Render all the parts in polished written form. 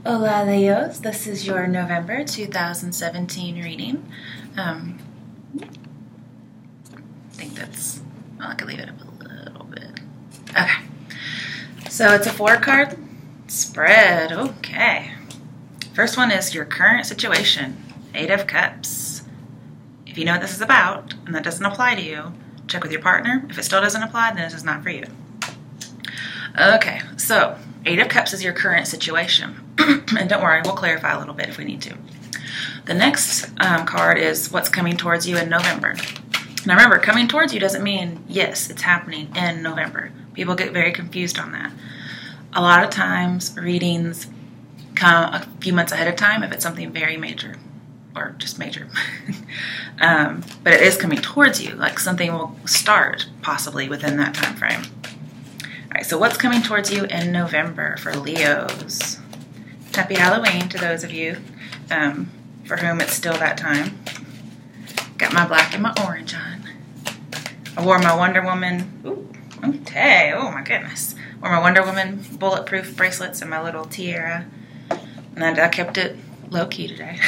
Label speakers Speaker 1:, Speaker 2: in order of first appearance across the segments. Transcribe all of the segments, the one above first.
Speaker 1: Hola Leos, this is your November 2017 reading. I think I can leave it up a little bit. Okay, so it's a 4-card spread. Okay, first one is your current situation, 8 of Cups. If you know what this is about and that doesn't apply to you, check with your partner. If it still doesn't apply, then this is not for you. Okay, so 8 of Cups is your current situation. And don't worry, we'll clarify a little bit if we need to. The next card is what's coming towards you in November. Now remember, coming towards you doesn't mean, yes, it's happening in November. People get very confused on that. A lot of times, readings come a few months ahead of time if it's something very major, or just major. But it is coming towards you, like something will start possibly within that time frame. All right, so what's coming towards you in November for Leos? Happy Halloween to those of you for whom it's still that time. Got my black and my orange on. I wore my Wonder Woman, okay, oh my goodness. Wore my Wonder Woman bulletproof bracelets and my little tiara. And I kept it low-key today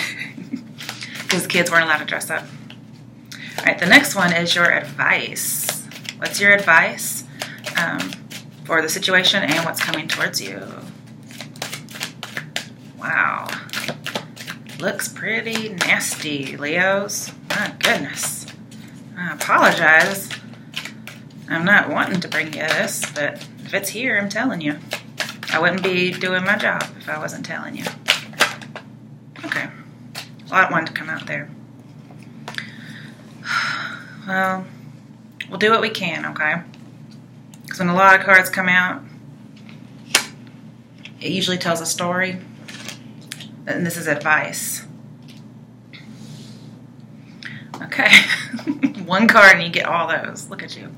Speaker 1: because the kids weren't allowed to dress up. All right, the next one is your advice. What's your advice for the situation and what's coming towards you? Wow. Looks pretty nasty, Leos. My goodness. I apologize. I'm not wanting to bring you this, but if it's here, I'm telling you. I wouldn't be doing my job if I wasn't telling you. Okay. A lot wanted to come out there. Well, we'll do what we can, okay? Because when a lot of cards come out, it usually tells a story. And this is advice. Okay. One card and you get all those. Look at you.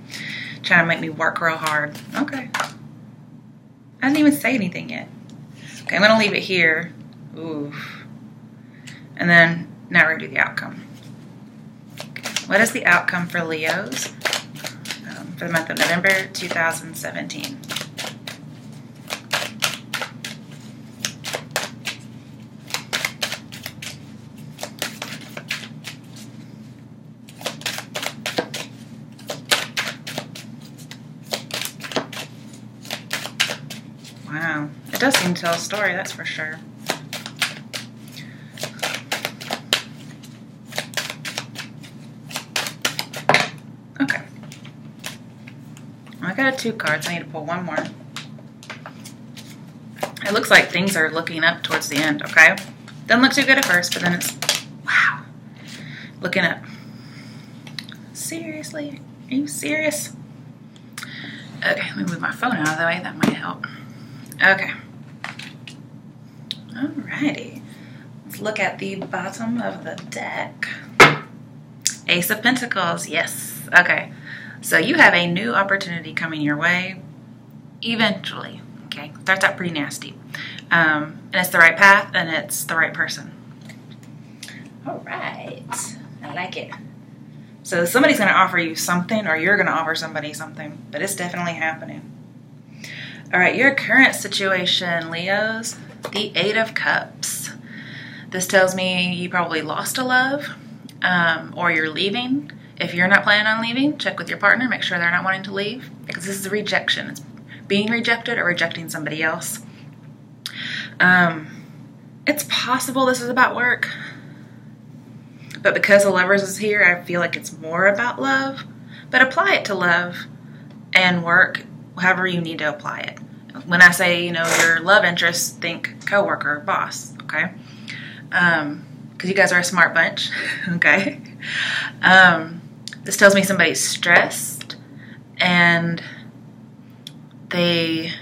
Speaker 1: Trying to make me work real hard. Okay. I didn't even say anything yet. Okay, I'm going to leave it here. Ooh. And then now we're going to do the outcome. Okay. What is the outcome for Leos for the month of November 2017? Wow, it does seem to tell a story, that's for sure. Okay. I got 2 cards, I need to pull one more. It looks like things are looking up towards the end, okay? Doesn't look too good at first, but then it's, wow, looking up. Seriously? Are you serious? Okay, let me move my phone out of the way, that might help. Okay. Alrighty. Let's look at the bottom of the deck. Ace of Pentacles, yes. Okay. So you have a new opportunity coming your way eventually. Okay. Starts out pretty nasty. And it's the right path and it's the right person. Alright. I like it. So somebody's going to offer you something or you're going to offer somebody something. But it's definitely happening. All right, your current situation, Leos, the 8 of Cups. This tells me you probably lost a love or you're leaving. If you're not planning on leaving, check with your partner. Make sure they're not wanting to leave because this is a rejection. It's being rejected or rejecting somebody else. It's possible this is about work. But because the Lovers is here, I feel like it's more about love. But apply it to love and work however you need to apply it. When I say, your love interest, think coworker, boss, okay? Because you guys are a smart bunch, okay? This tells me somebody's stressed and they're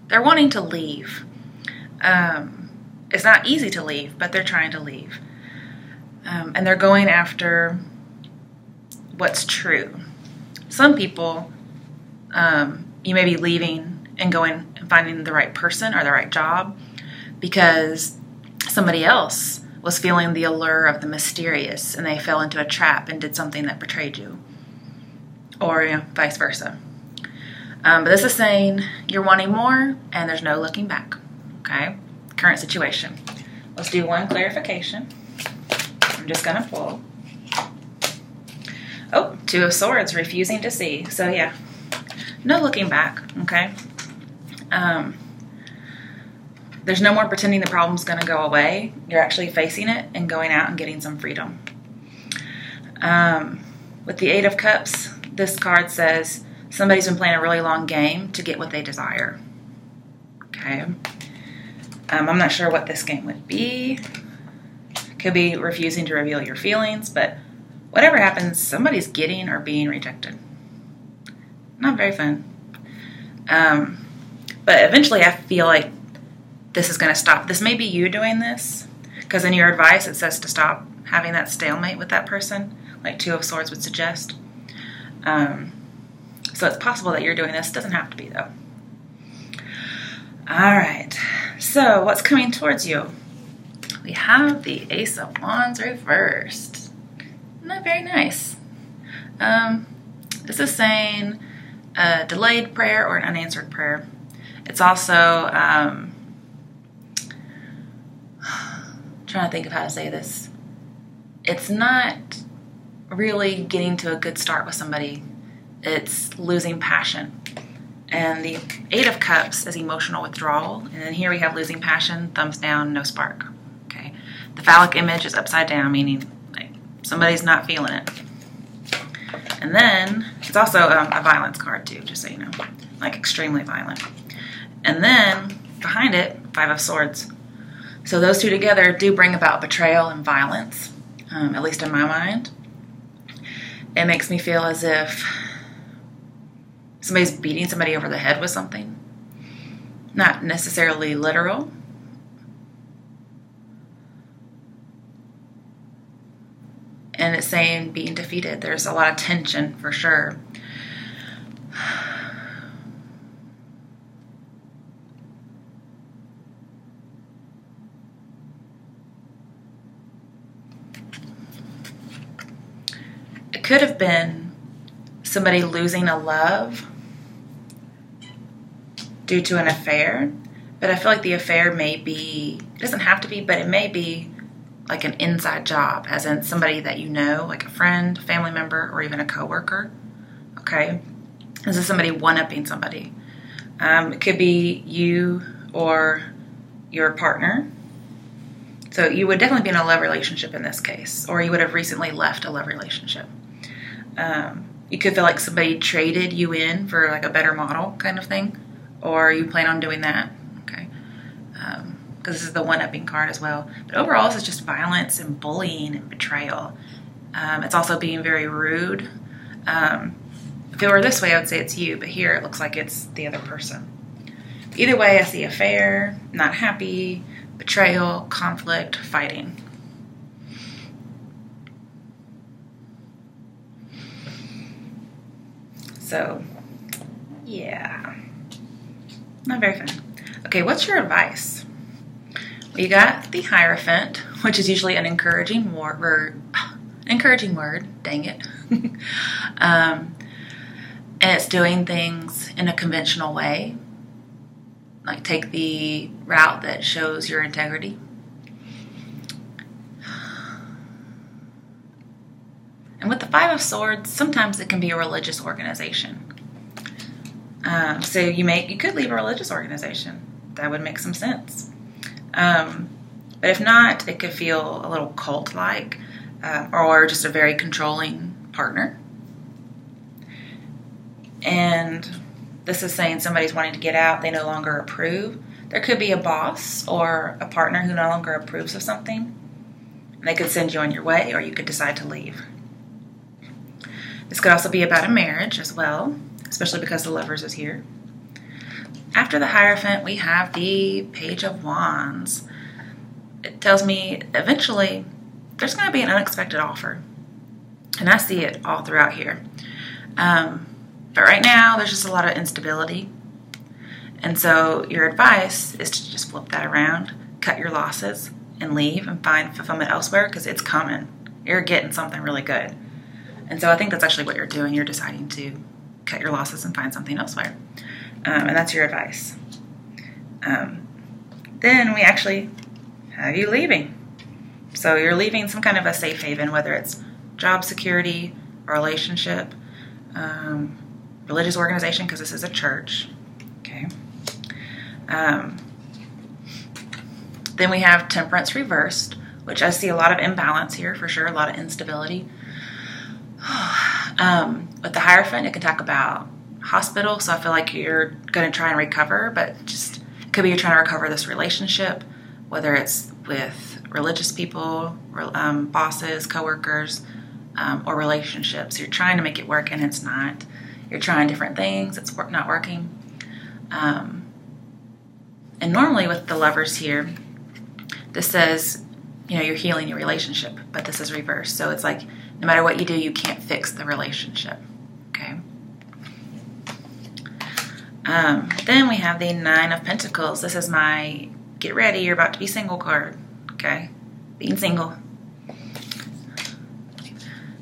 Speaker 1: wanting to leave. It's not easy to leave, but they're trying to leave. And they're going after what's true. Some people, you may be leaving and going and finding the right person or the right job because somebody else was feeling the allure of the mysterious and they fell into a trap and did something that betrayed you. Or vice versa. But this is saying you're wanting more and there's no looking back. Okay, current situation. Let's do one clarification. I'm just gonna pull. Oh, Two of Swords, refusing to see. So yeah, no looking back, okay? There's no more pretending the problem's gonna go away. You're actually facing it and going out and getting some freedom. With the Eight of Cups, this card says somebody's been playing a really long game to get what they desire. Okay. I'm not sure what this game would be. Could be refusing to reveal your feelings, but whatever happens, somebody's getting or being rejected. Not very fun. But eventually I feel like this is going to stop. This may be you doing this, because in your advice it says to stop having that stalemate with that person, like Two of Swords would suggest. So it's possible that you're doing this. Doesn't have to be, though. All right. So what's coming towards you? We have the Ace of Wands reversed. Not very nice. This is saying a delayed prayer or an unanswered prayer. It's also trying to think of how to say this. It's not really getting to a good start with somebody. It's losing passion. And the Eight of Cups is emotional withdrawal. And then here we have losing passion, thumbs down, no spark. Okay. The phallic image is upside down, meaning like somebody's not feeling it. And then it's also a violence card too, just so you know, like extremely violent. And then behind it, Five of Swords. So those two together do bring about betrayal and violence, at least in my mind. It makes me feel as if somebody's beating somebody over the head with something. Not necessarily literal. And it's saying being defeated. There's a lot of tension for sure. It could have been somebody losing a love due to an affair, but I feel like the affair may be, it doesn't have to be, but it may be like an inside job, as in somebody that you know, like a friend, family member, or even a coworker. Okay, this is somebody one-upping somebody. It could be you or your partner. So you would definitely be in a love relationship in this case, or you would have recently left a love relationship. You could feel like somebody traded you in for like a better model kind of thing, or you plan on doing that. Okay, because this is the one-upping card as well. But overall, this is just violence and bullying and betrayal. It's also being very rude. If it were this way, I would say it's you, but here it looks like it's the other person. Either way, I see affair, not happy, betrayal, conflict, fighting. So, yeah, not very fun. Okay, what's your advice? Well, you got the Hierophant, which is usually an encouraging word. Dang it. And it's doing things in a conventional way. Like take the route that shows your integrity. And with the Five of Swords, sometimes it can be a religious organization. So you could leave a religious organization. That would make some sense. But if not, it could feel a little cult-like, or just a very controlling partner. And this is saying somebody's wanting to get out, they no longer approve. There could be a boss or a partner who no longer approves of something. And they could send you on your way, or you could decide to leave. This could also be about a marriage as well, especially because the Lovers is here. After the Hierophant, we have the Page of Wands. It tells me eventually there's going to be an unexpected offer. And I see it all throughout here. But right now, there's just a lot of instability. And so your advice is to just flip that around, cut your losses, and leave and find fulfillment elsewhere, because it's coming. You're getting something really good. And so I think that's actually what you're doing. You're deciding to cut your losses and find something elsewhere. And that's your advice. Then we actually have you leaving. So you're leaving some kind of a safe haven, whether it's job security, a relationship, religious organization, because this is a church. Okay. Then we have temperance reversed, which I see a lot of imbalance here for sure, a lot of instability. With the Hierophant, it can talk about hospital, so I feel like you're going to try and recover, but just it could be you're trying to recover this relationship, whether it's with religious people, bosses, coworkers, or relationships. You're trying to make it work and it's not. You're trying different things, it's not working. And normally with the Lovers here, this says, you're healing your relationship, but this is reversed. So it's like, no matter what you do, you can't fix the relationship, okay? Then we have the Nine of Pentacles. This is my get ready, you're about to be single card, okay? Being single.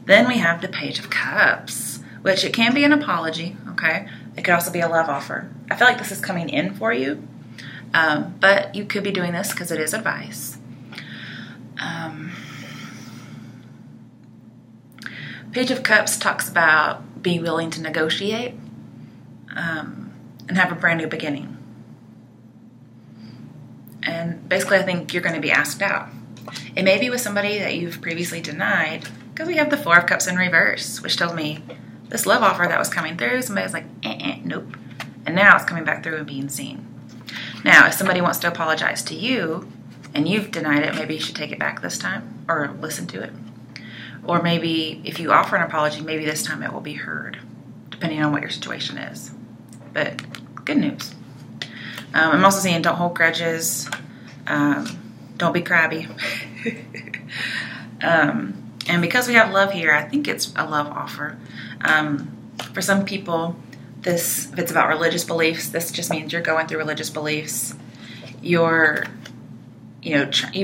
Speaker 1: Then we have the Page of Cups, which it can be an apology, okay? It could also be a love offer. I feel like this is coming in for you, but you could be doing this because it is advice. Page of Cups talks about being willing to negotiate and have a brand new beginning. And basically, I think you're going to be asked out. It may be with somebody that you've previously denied, because we have the Four of Cups in reverse, which tells me this love offer that was coming through, somebody was like, nope. And now it's coming back through and being seen. Now, if somebody wants to apologize to you and you've denied it, maybe you should take it back this time or listen to it. Or maybe if you offer an apology, maybe this time it will be heard, depending on what your situation is. But good news. I'm also seeing don't hold grudges. Don't be crabby. And because we have love here, I think it's a love offer. For some people, if it's about religious beliefs, this just means you're going through religious beliefs. You've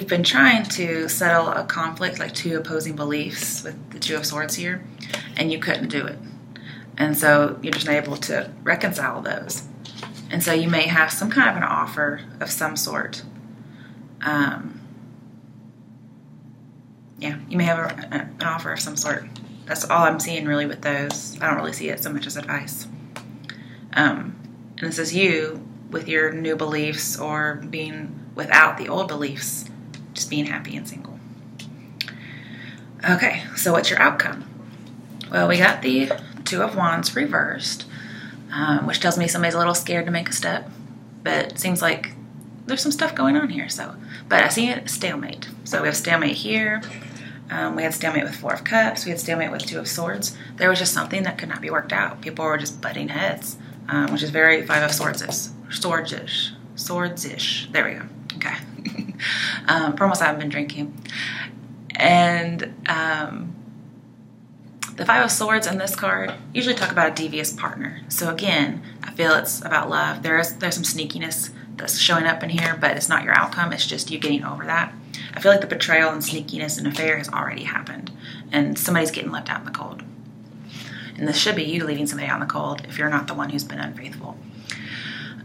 Speaker 1: been trying to settle a conflict, like two opposing beliefs with the Two of Swords here, and you couldn't do it. And so you're just not able to reconcile those. And so you may have some kind of an offer of some sort. You may have an offer of some sort. That's all I'm seeing really with those. I don't really see it so much as advice. And this is you with your new beliefs or being without the old beliefs, just being happy and single. Okay, so what's your outcome? Well, we got the Two of Wands reversed, which tells me somebody's a little scared to make a step, but it seems like there's some stuff going on here. But I see it stalemate. So we have stalemate here. We had stalemate with Four of Cups. We had stalemate with Two of Swords. There was just something that could not be worked out. People were just butting heads, which is very Five of Swords-ish. Swords-ish. There we go. Okay. Promise I haven't been drinking. And the Five of Swords in this card usually talk about a devious partner. So again, I feel it's about love. There's some sneakiness that's showing up in here, but it's not your outcome. It's just you getting over that. I feel like the betrayal and sneakiness and affair has already happened, and somebody's getting left out in the cold. And this should be you leaving somebody out in the cold if you're not the one who's been unfaithful.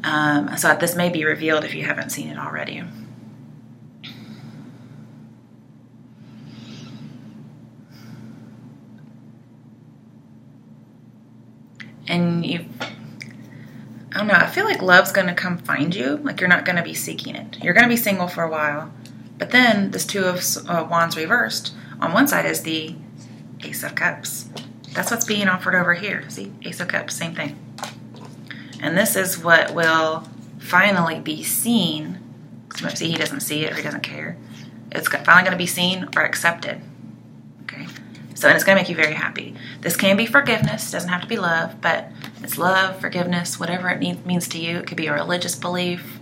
Speaker 1: So this may be revealed if you haven't seen it already. And I don't know, I feel like love's going to come find you. Like you're not going to be seeking it. You're going to be single for a while. But then this Two of Wands reversed. On one side is the Ace of Cups. That's what's being offered over here. See, Ace of Cups, same thing. And this is what will finally be seen. See, he doesn't see it or he doesn't care. It's finally going to be seen or accepted. Okay? So, and it's going to make you very happy. This can be forgiveness. It doesn't have to be love, but it's love, forgiveness, whatever it means to you. It could be a religious belief,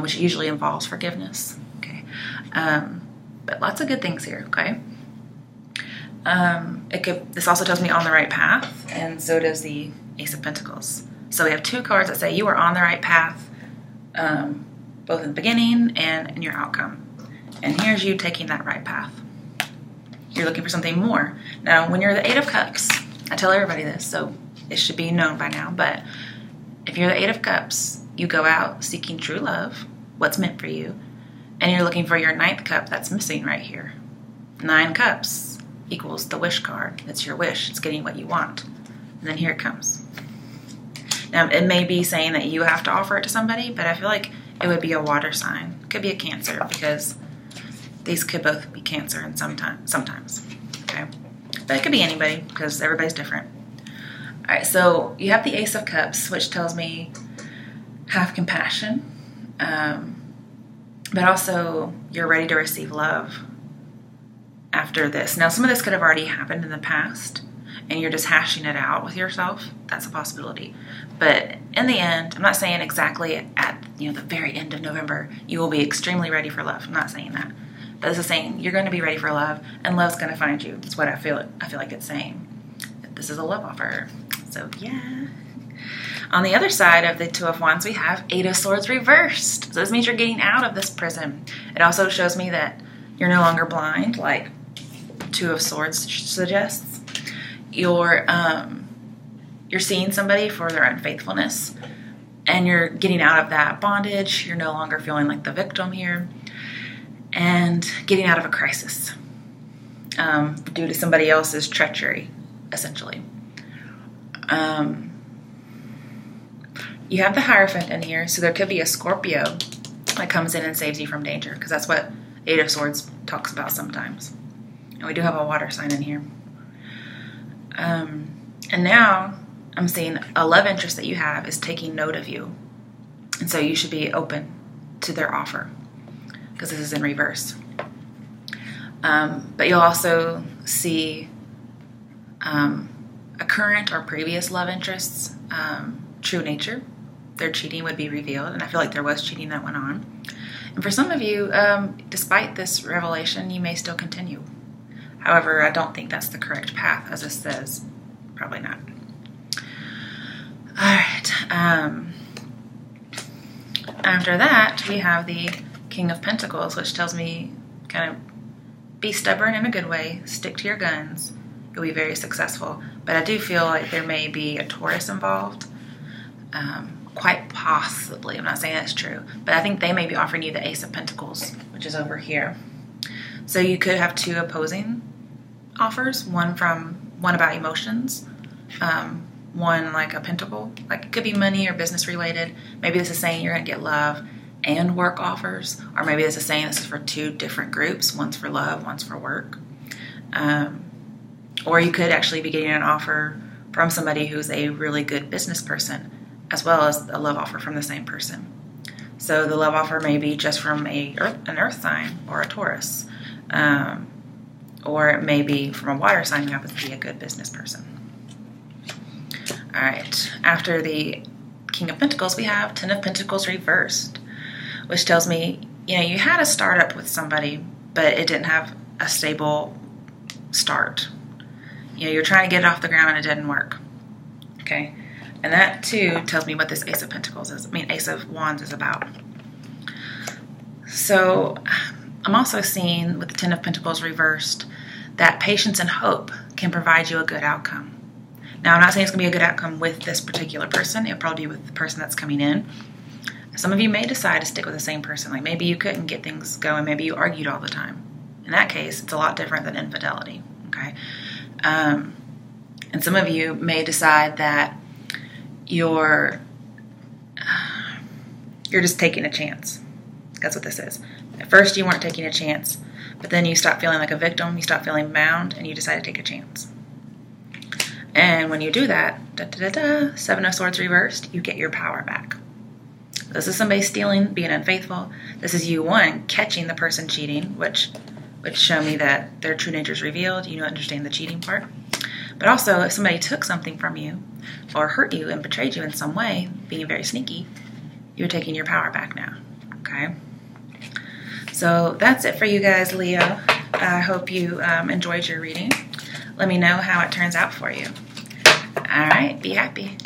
Speaker 1: which usually involves forgiveness. Okay? But lots of good things here, okay? This also tells me on the right path, and so does the Ace of Pentacles. So we have two cards that say you are on the right path, both in the beginning and in your outcome. And here's you taking that right path. You're looking for something more. Now, when you're the Eight of Cups, I tell everybody this, so it should be known by now, but if you're the Eight of Cups, you go out seeking true love, what's meant for you, and you're looking for your ninth cup that's missing right here. 9 cups equals the wish card. It's your wish. It's getting what you want. And then here it comes. Now, it may be saying that you have to offer it to somebody, but I feel like it would be a water sign. It could be a Cancer, because these could both be Cancer and sometimes. Okay? But it could be anybody, because everybody's different. All right, so you have the Ace of Cups, which tells me have compassion, but also you're ready to receive love after this. Now, some of this could have already happened in the past, and you're just hashing it out with yourself. That's a possibility. But in the end, I'm not saying exactly at the very end of November, you will be extremely ready for love. I'm not saying that. But this is saying you're going to be ready for love, and love's going to find you. That's what I feel like it's saying. This is a love offer. So, yeah. On the other side of the Two of Wands, we have Eight of Swords reversed. So this means you're getting out of this prison. It also shows me that you're no longer blind, like Two of Swords suggests. You're seeing somebody for their unfaithfulness, and you're getting out of that bondage. You're no longer feeling like the victim here, and getting out of a crisis due to somebody else's treachery, essentially. You have the Hierophant in here, so there could be a Scorpio that comes in and saves you from danger, because that's what Eight of Swords talks about sometimes. And we do have a water sign in here. And now I'm seeing a love interest that you have is taking note of you. And so you should be open to their offer, because this is in reverse. But you'll also see a current or previous love interests, true nature. Their cheating would be revealed, and I feel like there was cheating that went on. And for some of you, despite this revelation, you may still continue. However, I don't think that's the correct path, as it says. Probably not. All right. After that, we have the King of Pentacles, which tells me kind of be stubborn in a good way, stick to your guns. You'll be very successful. But I do feel like there may be a Taurus involved. Quite possibly. I'm not saying that's true. But I think they may be offering you the Ace of Pentacles, which is over here. So you could have 2 opposing offers. One about emotions. One like a pentacle. Like it could be money or business related. Maybe this is saying you're going to get love and work offers. Or maybe this is saying this is for 2 different groups. One's for love, one's for work. Or you could actually be getting an offer from somebody who's a really good business person, as well as a love offer from the same person. So the love offer may be just from an earth sign or a Taurus. Or it may be from a water sign who happens to be a good business person. All right. After the King of Pentacles, we have 10 of Pentacles reversed, which tells me, you had a startup with somebody, but it didn't have a stable start. You're trying to get it off the ground and it didn't work. Okay. And that too tells me what this Ace of Pentacles is. Ace of Wands is about. So I'm also seeing with the 10 of Pentacles reversed that patience and hope can provide you a good outcome. Now, I'm not saying it's going to be a good outcome with this particular person. It'll probably be with the person that's coming in. Some of you may decide to stick with the same person. Like maybe you couldn't get things going. Maybe you argued all the time. In that case, it's a lot different than infidelity. Okay. And some of you may decide that you're just taking a chance. That's what this is. At first you weren't taking a chance, but then you stop feeling like a victim, you stop feeling bound, and you decide to take a chance. And when you do that, 7 of Swords reversed, you get your power back. This is somebody stealing, being unfaithful. This is you, one, catching the person cheating, which show me that their true nature is revealed. You don't understand the cheating part. But also, if somebody took something from you or hurt you and betrayed you in some way, being very sneaky, you're taking your power back now. Okay? So that's it for you guys, Leo. I hope you enjoyed your reading. Let me know how it turns out for you. All right, be happy.